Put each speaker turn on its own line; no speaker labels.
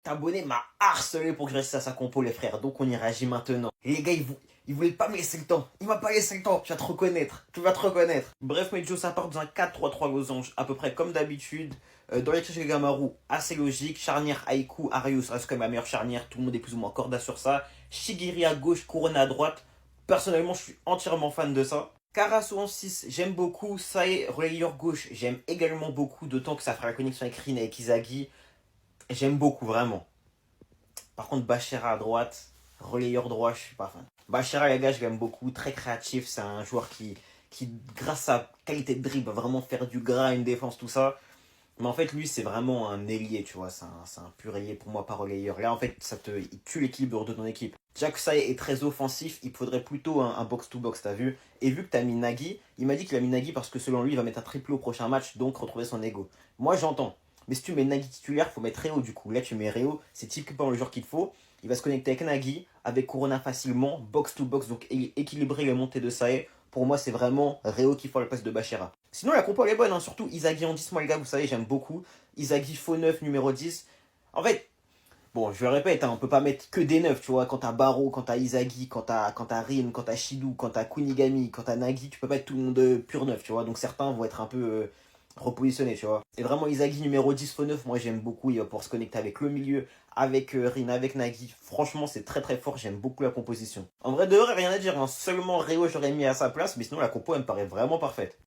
Abonné m'a harcelé pour que je reste à sa compo, les frères. Donc on y réagit maintenant. Et les gars, ils voulaient pas me laisser le temps. Il m'a pas laissé le temps. Tu vas te reconnaître. Tu vas te reconnaître. Bref, Mejo, ça part dans un 4-3-3 losange, à peu près comme d'habitude. Dans les triches Gamaru, assez logique. Charnière Aiku, Arius reste quand même la meilleure charnière. Tout le monde est plus ou moins corda sur ça. Shigiri à gauche, Kurona à droite. Personnellement, je suis entièrement fan de ça. Karasu en 6, j'aime beaucoup. Sae, relayeur gauche, j'aime également beaucoup. D'autant que ça fera la connexion avec Rin et avec Izagi. J'aime beaucoup, vraiment. Par contre, Bachera à droite, relayeur droit, je suis pas fan. Bachera, les gars, je l'aime beaucoup. Très créatif. C'est un joueur qui, grâce à sa qualité de dribble, va vraiment faire du gras, une défense, tout ça. Mais en fait, lui, c'est vraiment un ailier, tu vois. C'est un pur ailier pour moi, pas relayeur. Là, en fait, il tue l'équilibre de ton équipe. Jack Sai est très offensif. Il faudrait plutôt un box-to-box, t'as vu. Et vu que t'as mis Nagui, il m'a dit qu'il a mis Nagui parce que selon lui, il va mettre un triplé au prochain match, donc retrouver son ego. Moi, j'entends. Mais si tu mets Nagui titulaire, faut mettre Réo du coup. Là, tu mets Réo, c'est typiquement le joueur qu'il faut. Il va se connecter avec Nagui, avec Corona facilement, box-to-box, donc équilibrer les montées de Sae. Pour moi, c'est vraiment Réo qui fait la place de Bachera. Sinon, la compo elle est bonne, hein. Surtout Izagi en 10, moi les gars, vous savez, j'aime beaucoup. Izagi faux 9, numéro 10. En fait, bon, je le répète, hein, on peut pas mettre que des 9, tu vois. Quand t'as Baro, quand t'as Izagi, quand t'as Rin, quand t'as Shidu, quand t'as Kunigami, quand t'as Nagi, tu peux pas être tout le monde pur 9, tu vois. Donc certains vont être un peu repositionnés, tu vois. Et vraiment, Izagi numéro 10 faux 9, moi j'aime beaucoup. Il va pouvoir se connecter avec le milieu, avec Rin, avec Nagi. Franchement, c'est très très fort, j'aime beaucoup la composition. En vrai, de vrai, rien à dire, hein. Seulement Réo, j'aurais mis à sa place, mais sinon la compo, elle me paraît vraiment parfaite.